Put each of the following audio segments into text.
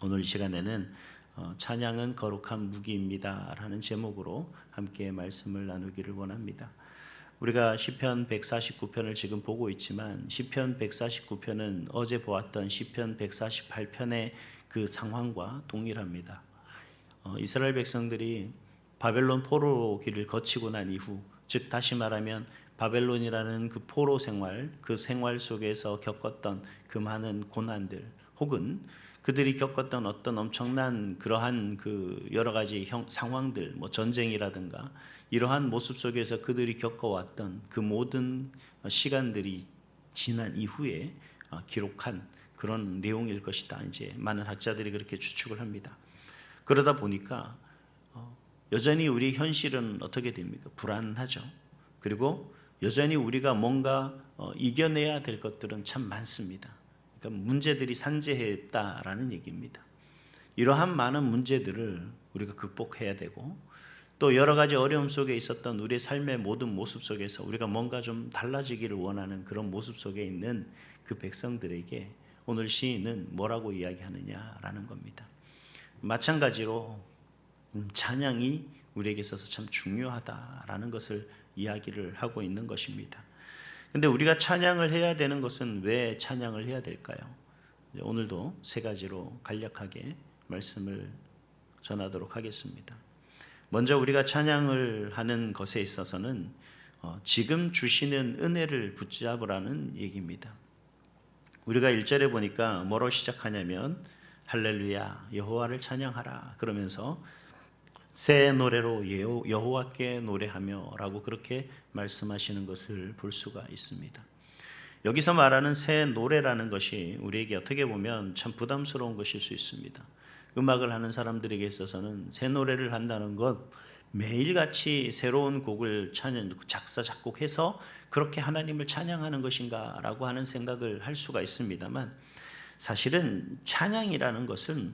오늘 이 시간에는 찬양은 거룩한 무기입니다 라는 제목으로 함께 말씀을 나누기를 원합니다. 우리가 시편 149편을 지금 보고 있지만 시편 149편은 어제 보았던 시편 148편의 그 상황과 동일합니다. 이스라엘 백성들이 바벨론 포로기를 거치고 난 이후, 즉 다시 말하면 바벨론이라는 그 포로 생활, 그 생활 속에서 겪었던 그 많은 고난들, 혹은 그들이 겪었던 어떤 엄청난 그러한 그 여러 가지 상황들, 전쟁이라든가 이러한 모습 속에서 그들이 겪어왔던 그 모든 시간들이 지난 이후에 기록한 그런 내용일 것이다. 이제 많은 학자들이 그렇게 추측을 합니다. 그러다 보니까 여전히 우리 현실은 어떻게 됩니까? 불안하죠. 그리고 여전히 우리가 뭔가 이겨내야 될 것들은 참 많습니다. 그러니까 문제들이 산재했다라는 얘기입니다. 이러한 많은 문제들을 우리가 극복해야 되고, 또 여러 가지 어려움 속에 있었던 우리의 삶의 모든 모습 속에서 우리가 뭔가 좀 달라지기를 원하는 그런 모습 속에 있는 그 백성들에게 오늘 시인은 뭐라고 이야기하느냐라는 겁니다. 마찬가지로 찬양이 우리에게 있어서 참 중요하다라는 것을 이야기를 하고 있는 것입니다. 근데 우리가 찬양을 해야 되는 것은 왜 찬양을 해야 될까요? 오늘도 세 가지로 간략하게 말씀을 전하도록 하겠습니다. 먼저 우리가 찬양을 하는 것에 있어서는 지금 주시는 은혜를 붙잡으라는 얘기입니다. 우리가 1절에 보니까 뭐로 시작하냐면 할렐루야 여호와를 찬양하라 그러면서 새 노래로 여호와께 노래하며 라고 그렇게 말씀하시는 것을 볼 수가 있습니다. 여기서 말하는 새 노래라는 것이 우리에게 어떻게 보면 참 부담스러운 것일 수 있습니다. 음악을 하는 사람들에게 있어서는 새 노래를 한다는 것, 매일같이 새로운 곡을 작사 작곡해서 그렇게 하나님을 찬양하는 것인가 라고 하는 생각을 할 수가 있습니다만, 사실은 찬양이라는 것은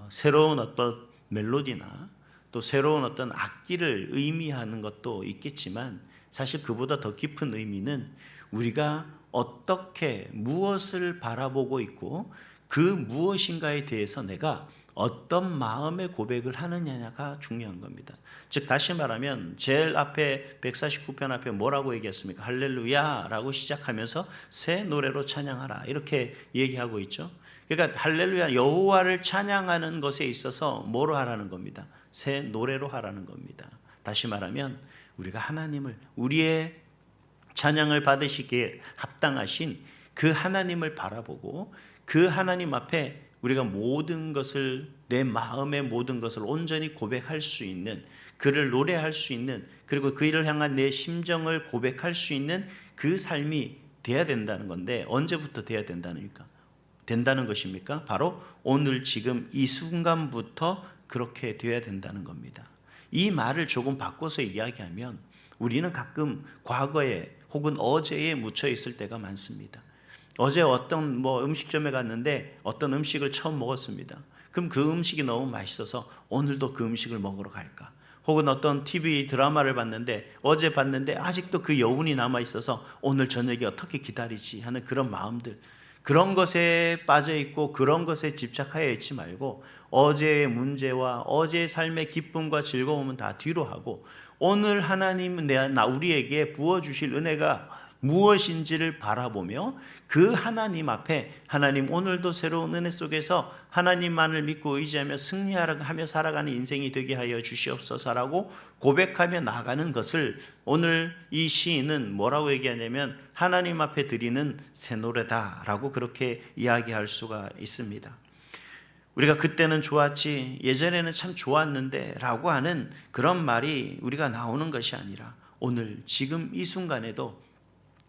새로운 어떤 멜로디나 또 새로운 어떤 악기를 의미하는 것도 있겠지만, 사실 그보다 더 깊은 의미는 우리가 어떻게 무엇을 바라보고 있고 그 무엇인가에 대해서 내가 어떤 마음의 고백을 하느냐가 중요한 겁니다. 즉 다시 말하면 제일 앞에 149편 앞에 뭐라고 얘기했습니까? 할렐루야 라고 시작하면서 새 노래로 찬양하라 이렇게 얘기하고 있죠. 그러니까 할렐루야 여호와를 찬양하는 것에 있어서 뭐로 하라는 겁니다? 새 노래로 하라는 겁니다. 다시 말하면 우리가 하나님을, 우리의 찬양을 받으시기에 합당하신 그 하나님을 바라보고 그 하나님 앞에 우리가 모든 것을, 내 마음의 모든 것을 온전히 고백할 수 있는, 그를 노래할 수 있는, 그리고 그를 향한 내 심정을 고백할 수 있는 그 삶이 돼야 된다는 건데, 언제부터 돼야 된다는 것입니까? 바로 오늘 지금 이 순간부터 그렇게 되어야 된다는 겁니다. 이 말을 조금 바꿔서 이야기하면 우리는 가끔 과거에 혹은 어제에 묻혀 있을 때가 많습니다. 어제 어떤 음식점에 갔는데 어떤 음식을 처음 먹었습니다. 그럼 그 음식이 너무 맛있어서 오늘도 그 음식을 먹으러 갈까? 혹은 어떤 TV 드라마를 봤는데 어제 봤는데 아직도 그 여운이 남아 있어서 오늘 저녁에 어떻게 기다리지 하는 그런 마음들, 그런 것에 빠져 있고 그런 것에 집착하여 있지 말고 어제의 문제와 어제의 삶의 기쁨과 즐거움은 다 뒤로 하고 오늘 하나님은 우리에게 부어주실 은혜가 무엇인지를 바라보며 그 하나님 앞에, 하나님 오늘도 새로운 은혜 속에서 하나님만을 믿고 의지하며 승리하며 살아가는 인생이 되게 하여 주시옵소서라고 고백하며 나가는 것을 오늘 이 시인은 뭐라고 얘기하냐면 하나님 앞에 드리는 새 노래다라고 그렇게 이야기할 수가 있습니다. 우리가 그때는 좋았지, 예전에는 참 좋았는데 라고 하는 그런 말이 우리가 나오는 것이 아니라 오늘 지금 이 순간에도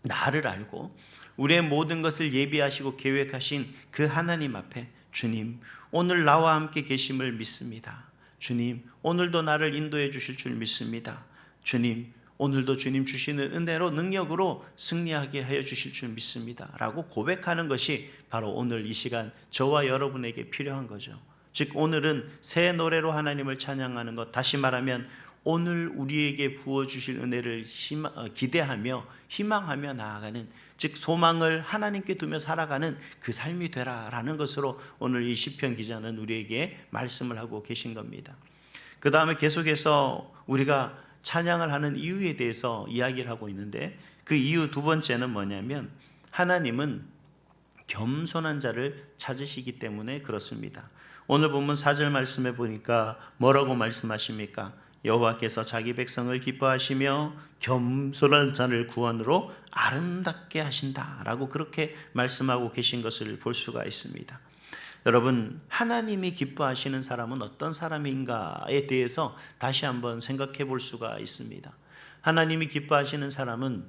나를 알고 우리의 모든 것을 예비하시고 계획하신 그 하나님 앞에, 주님 오늘 나와 함께 계심을 믿습니다. 주님 오늘도 나를 인도해 주실 줄 믿습니다. 주님 오늘도 주님 주시는 은혜로 능력으로 승리하게 하여 주실 줄 믿습니다 라고 고백하는 것이 바로 오늘 이 시간 저와 여러분에게 필요한 거죠. 즉 오늘은 새 노래로 하나님을 찬양하는 것, 다시 말하면 오늘 우리에게 부어주실 은혜를 기대하며 희망하며 나아가는, 즉 소망을 하나님께 두며 살아가는 그 삶이 되라라는 것으로 오늘 이 시편 기자는 우리에게 말씀을 하고 계신 겁니다. 그 다음에 계속해서 우리가 찬양을 하는 이유에 대해서 이야기를 하고 있는데, 그 이유 두 번째는 뭐냐면 하나님은 겸손한 자를 찾으시기 때문에 그렇습니다. 오늘 본문 4절 말씀에 보니까 뭐라고 말씀하십니까? 여호와께서 자기 백성을 기뻐하시며 겸손한 자를 구원으로 아름답게 하신다라고 그렇게 말씀하고 계신 것을 볼 수가 있습니다. 여러분, 하나님이 기뻐하시는 사람은 어떤 사람인가에 대해서 다시 한번 생각해 볼 수가 있습니다. 하나님이 기뻐하시는 사람은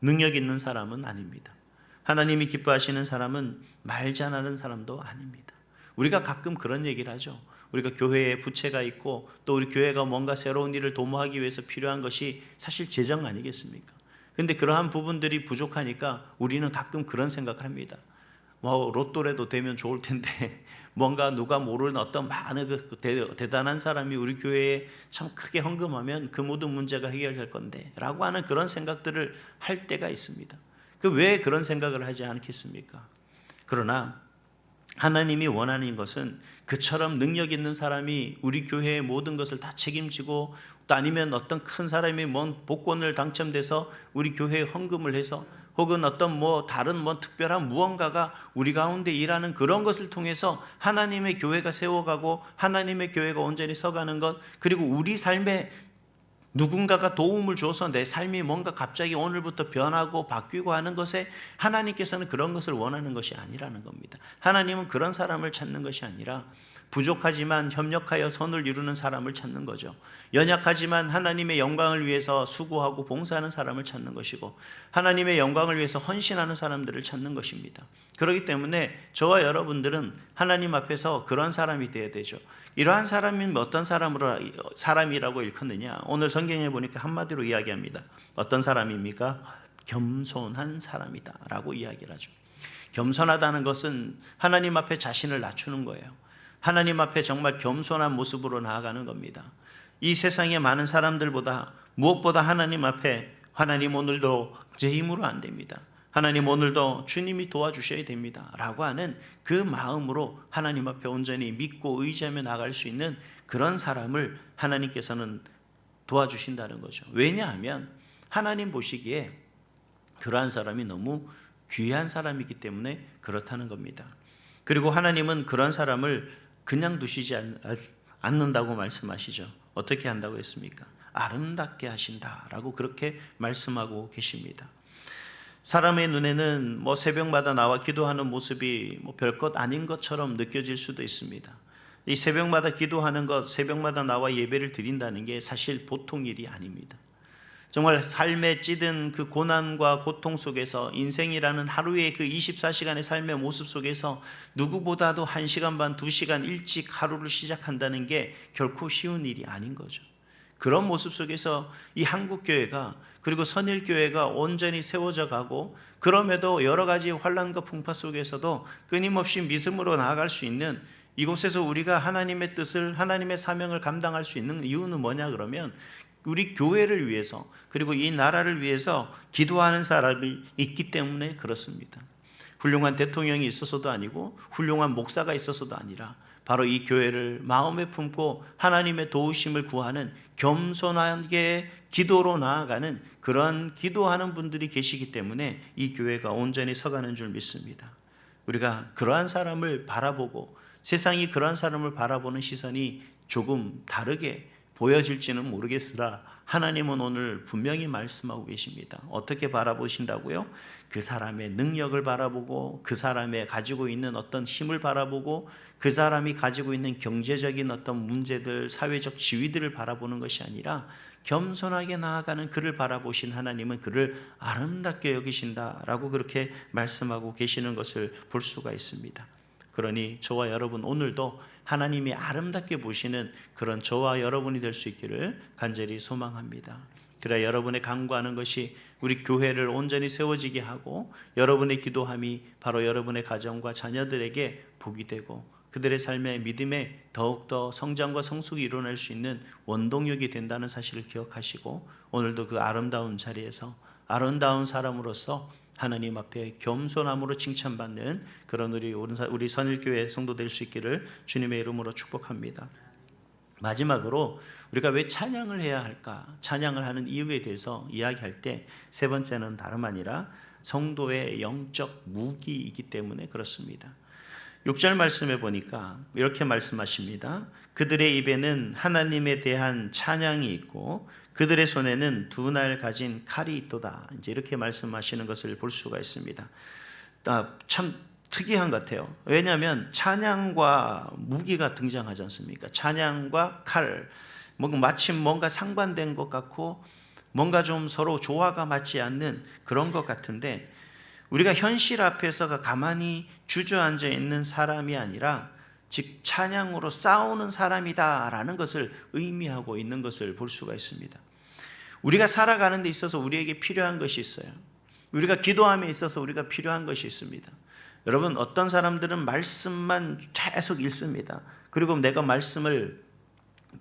능력 있는 사람은 아닙니다. 하나님이 기뻐하시는 사람은 말 잘하는 사람도 아닙니다. 우리가 가끔 그런 얘기를 하죠. 우리가 교회에 부채가 있고 또 우리 교회가 뭔가 새로운 일을 도모하기 위해서 필요한 것이 사실 재정 아니겠습니까? 근데 그러한 부분들이 부족하니까 우리는 가끔 그런 생각을 합니다. 로또라도 되면 좋을 텐데 뭔가 누가 모르는 어떤 많은 대단한 사람이 우리 교회에 참 크게 헌금하면 그 모든 문제가 해결될 건데 라고 하는 그런 생각들을 할 때가 있습니다. 왜 그런 생각을 하지 않겠습니까? 그러나 하나님이 원하는 것은 그처럼 능력 있는 사람이 우리 교회의 모든 것을 다 책임지고, 또 아니면 어떤 큰 사람이 뭔 복권을 당첨돼서 우리 교회에 헌금을 해서, 혹은 어떤 다른 특별한 무언가가 우리 가운데 일하는 그런 것을 통해서 하나님의 교회가 세워가고 하나님의 교회가 온전히 서가는 것, 그리고 우리 삶에 누군가가 도움을 줘서 내 삶이 뭔가 갑자기 오늘부터 변하고 바뀌고 하는 것에 하나님께서는 그런 것을 원하는 것이 아니라는 겁니다. 하나님은 그런 사람을 찾는 것이 아니라 부족하지만 협력하여 선을 이루는 사람을 찾는 거죠. 연약하지만 하나님의 영광을 위해서 수고하고 봉사하는 사람을 찾는 것이고, 하나님의 영광을 위해서 헌신하는 사람들을 찾는 것입니다. 그렇기 때문에 저와 여러분들은 하나님 앞에서 그런 사람이 되어야 되죠. 이러한 사람이 어떤 사람이라고 일컫느냐? 오늘 성경에 보니까 한마디로 이야기합니다. 어떤 사람입니까? 겸손한 사람이다 라고 이야기를 하죠. 겸손하다는 것은 하나님 앞에 자신을 낮추는 거예요. 하나님 앞에 정말 겸손한 모습으로 나아가는 겁니다. 이 세상의 많은 사람들보다 무엇보다 하나님 앞에, 하나님 오늘도 제 힘으로 안 됩니다, 하나님 오늘도 주님이 도와주셔야 됩니다 라고 하는 그 마음으로 하나님 앞에 온전히 믿고 의지하며 나갈 수 있는 그런 사람을 하나님께서는 도와주신다는 거죠. 왜냐하면 하나님 보시기에 그러한 사람이 너무 귀한 사람이기 때문에 그렇다는 겁니다. 그리고 하나님은 그런 사람을 그냥 두시지 않는다고 말씀하시죠. 어떻게 한다고 했습니까? 아름답게 하신다라고 그렇게 말씀하고 계십니다. 사람의 눈에는 새벽마다 나와 기도하는 모습이 별것 아닌 것처럼 느껴질 수도 있습니다. 이 새벽마다 기도하는 것, 새벽마다 나와 예배를 드린다는 게 사실 보통 일이 아닙니다. 정말 삶에 찌든 그 고난과 고통 속에서, 인생이라는 하루의 그 24시간의 삶의 모습 속에서 누구보다도 1시간 반, 2시간 일찍 하루를 시작한다는 게 결코 쉬운 일이 아닌 거죠. 그런 모습 속에서 이 한국교회가, 그리고 선일교회가 온전히 세워져 가고, 그럼에도 여러 가지 환난과 풍파 속에서도 끊임없이 믿음으로 나아갈 수 있는 이곳에서 우리가 하나님의 뜻을, 하나님의 사명을 감당할 수 있는 이유는 뭐냐 그러면, 우리 교회를 위해서, 그리고 이 나라를 위해서 기도하는 사람이 있기 때문에 그렇습니다. 훌륭한 대통령이 있어서도 아니고 훌륭한 목사가 있어서도 아니라 바로 이 교회를 마음에 품고 하나님의 도우심을 구하는, 겸손하게 기도로 나아가는 그런 기도하는 분들이 계시기 때문에 이 교회가 온전히 서가는 줄 믿습니다. 우리가 그러한 사람을 바라보고, 세상이 그러한 사람을 바라보는 시선이 조금 다르게 보여질지는 모르겠으나 하나님은 오늘 분명히 말씀하고 계십니다. 어떻게 바라보신다고요? 그 사람의 능력을 바라보고, 그 사람의 가지고 있는 어떤 힘을 바라보고, 그 사람이 가지고 있는 경제적인 어떤 문제들, 사회적 지위들을 바라보는 것이 아니라 겸손하게 나아가는 그를 바라보신 하나님은 그를 아름답게 여기신다라고 그렇게 말씀하고 계시는 것을 볼 수가 있습니다. 그러니 저와 여러분 오늘도 하나님이 아름답게 보시는 그런 저와 여러분이 될 수 있기를 간절히 소망합니다. 그래야 여러분의 간구하는 것이 우리 교회를 온전히 세워지게 하고, 여러분의 기도함이 바로 여러분의 가정과 자녀들에게 복이 되고, 그들의 삶의 믿음에 더욱더 성장과 성숙이 일어날 수 있는 원동력이 된다는 사실을 기억하시고 오늘도 그 아름다운 자리에서 아름다운 사람으로서 하나님 앞에 겸손함으로 칭찬받는 그런 우리 선일교회 성도 될 수 있기를 주님의 이름으로 축복합니다. 마지막으로 우리가 왜 찬양을 해야 할까? 찬양을 하는 이유에 대해서 이야기할 때 세 번째는 다름 아니라 성도의 영적 무기이기 때문에 그렇습니다. 6절 말씀에 보니까 이렇게 말씀하십니다. 그들의 입에는 하나님에 대한 찬양이 있고 그들의 손에는 두 날 가진 칼이 있도다. 이제 이렇게 말씀하시는 것을 볼 수가 있습니다. 참 특이한 것 같아요. 왜냐하면 찬양과 무기가 등장하지 않습니까? 찬양과 칼, 마침 뭔가 상반된 것 같고 뭔가 좀 서로 조화가 맞지 않는 그런 것 같은데 우리가 현실 앞에서 가만히 주저앉아 있는 사람이 아니라 즉 찬양으로 싸우는 사람이다라는 것을 의미하고 있는 것을 볼 수가 있습니다. 우리가 살아가는 데 있어서 우리에게 필요한 것이 있어요. 우리가 기도함에 있어서 우리가 필요한 것이 있습니다. 여러분, 어떤 사람들은 말씀만 계속 읽습니다. 그리고 내가 말씀을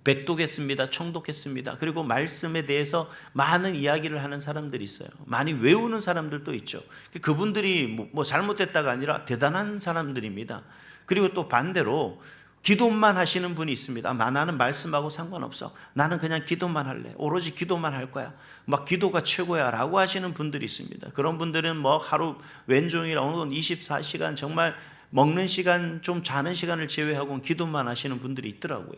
백독했습니다. 청독했습니다. 그리고 말씀에 대해서 많은 이야기를 하는 사람들이 있어요. 많이 외우는 사람들도 있죠. 그분들이 뭐 잘못됐다가 아니라 대단한 사람들입니다. 그리고 또 반대로 기도만 하시는 분이 있습니다. 나는 말씀하고 상관없어. 나는 그냥 기도만 할래. 오로지 기도만 할 거야. 막 기도가 최고야 라고 하시는 분들이 있습니다. 그런 분들은 뭐 하루 왼종일 어느 24시간 정말 먹는 시간 좀 자는 시간을 제외하고는 기도만 하시는 분들이 있더라고요.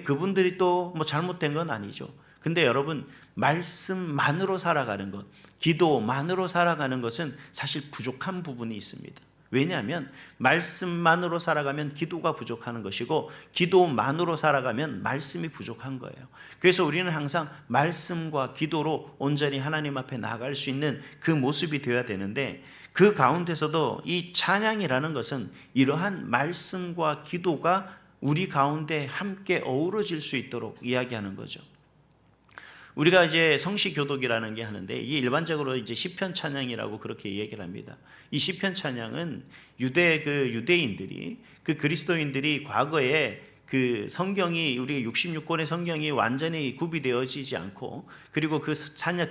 그분들이 또 뭐 잘못된 건 아니죠. 근데 여러분, 말씀만으로 살아가는 것, 기도만으로 살아가는 것은 사실 부족한 부분이 있습니다. 왜냐하면 말씀만으로 살아가면 기도가 부족한 것이고 기도만으로 살아가면 말씀이 부족한 거예요. 그래서 우리는 항상 말씀과 기도로 온전히 하나님 앞에 나아갈 수 있는 그 모습이 되어야 되는데 그 가운데서도 이 찬양이라는 것은 이러한 말씀과 기도가 우리 가운데 함께 어우러질 수 있도록 이야기하는 거죠. 우리가 이제 성시교독이라는 게 하는데 이게 일반적으로 이제 시편 찬양이라고 그렇게 얘기를 합니다. 이 시편 찬양은 유대인들이 그 그리스도인들이 과거에 그 성경이 우리 66권의 성경이 완전히 구비되어지지 않고 그리고 그 찬양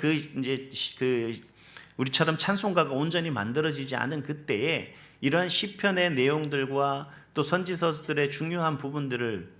우리처럼 찬송가가 온전히 만들어지지 않은 그때에 이러한 시편의 내용들과 또 선지서들의 중요한 부분들을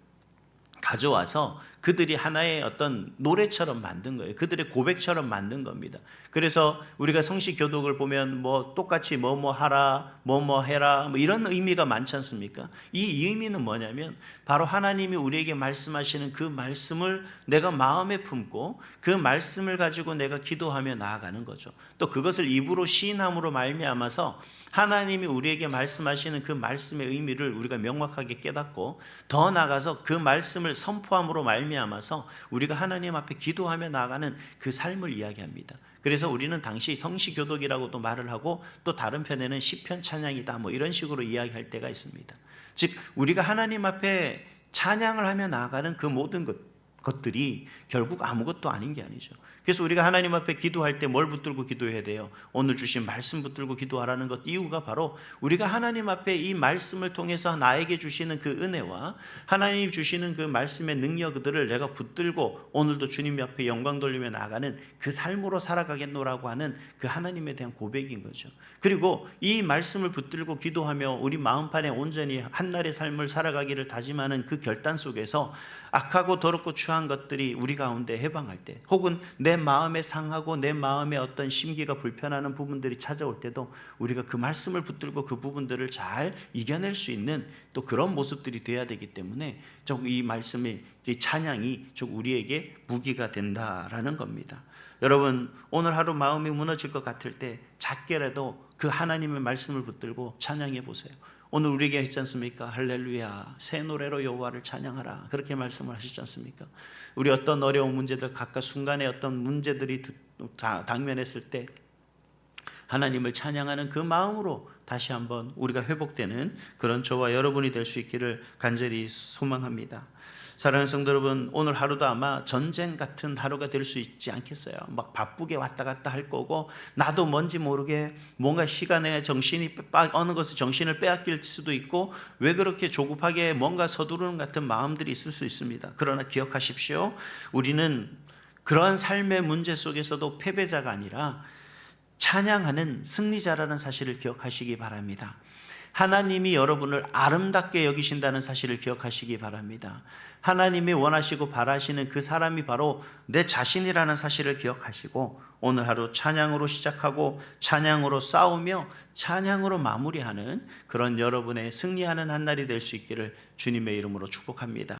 가져와서 그들이 하나의 어떤 노래처럼 만든 거예요. 그들의 고백처럼 만든 겁니다. 그래서 우리가 성시교독을 보면 뭐 똑같이 뭐뭐 하라, 뭐뭐 해라, 뭐 이런 의미가 많지 않습니까? 이 의미는 뭐냐면 바로 하나님이 우리에게 말씀하시는 그 말씀을 내가 마음에 품고 그 말씀을 가지고 내가 기도하며 나아가는 거죠. 또 그것을 입으로 시인함으로 말미암아서 하나님이 우리에게 말씀하시는 그 말씀의 의미를 우리가 명확하게 깨닫고 더 나아가서 그 말씀을 선포함으로 말미암아서 우리가 하나님 앞에 기도하며 나아가는 그 삶을 이야기합니다. 그래서 우리는 당시 성시교독이라고도 말을 하고 또 다른 편에는 시편 찬양이다 뭐 이런 식으로 이야기할 때가 있습니다. 즉 우리가 하나님 앞에 찬양을 하며 나아가는 그 모든 것들이 결국 아무것도 아닌 게 아니죠. 그래서 우리가 하나님 앞에 기도할 때 뭘 붙들고 기도해야 돼요? 오늘 주신 말씀 붙들고 기도하라는 것 이유가 바로 우리가 하나님 앞에 이 말씀을 통해서 나에게 주시는 그 은혜와 하나님이 주시는 그 말씀의 능력들을 내가 붙들고 오늘도 주님 앞에 영광 돌리며 나아가는 그 삶으로 살아가겠노라고 하는 그 하나님에 대한 고백인 거죠. 그리고 이 말씀을 붙들고 기도하며 우리 마음판에 온전히 한날의 삶을 살아가기를 다짐하는 그 결단 속에서 악하고 더럽고 추한 것들이 우리 가운데 해방할 때 혹은 내 마음에 상하고 내 마음에 어떤 심기가 불편하는 부분들이 찾아올 때도 우리가 그 말씀을 붙들고 그 부분들을 잘 이겨낼 수 있는 또 그런 모습들이 돼야 되기 때문에 이 말씀의 찬양이 우리에게 무기가 된다라는 겁니다. 여러분, 오늘 하루 마음이 무너질 것 같을 때 작게라도 그 하나님의 말씀을 붙들고 찬양해 보세요. 오늘 우리에게 했지 않습니까? 할렐루야, 새 노래로 여호와를 찬양하라, 그렇게 말씀을 하시지 않습니까? 우리 어떤 어려운 문제들, 각각 순간에 어떤 문제들이 당면했을 때 하나님을 찬양하는 그 마음으로 다시 한번 우리가 회복되는 그런 저와 여러분이 될 수 있기를 간절히 소망합니다. 사랑하는 성도 여러분, 오늘 하루도 아마 전쟁 같은 하루가 될 수 있지 않겠어요? 막 바쁘게 왔다 갔다 할 거고, 나도 뭔지 모르게 뭔가 시간에 어느 것에 정신을 빼앗길 수도 있고, 왜 그렇게 조급하게 뭔가 서두르는 같은 마음들이 있을 수 있습니다. 그러나 기억하십시오. 우리는 그러한 삶의 문제 속에서도 패배자가 아니라 찬양하는 승리자라는 사실을 기억하시기 바랍니다. 하나님이 여러분을 아름답게 여기신다는 사실을 기억하시기 바랍니다. 하나님이 원하시고 바라시는 그 사람이 바로 내 자신이라는 사실을 기억하시고 오늘 하루 찬양으로 시작하고 찬양으로 싸우며 찬양으로 마무리하는 그런 여러분의 승리하는 한 날이 될 수 있기를 주님의 이름으로 축복합니다.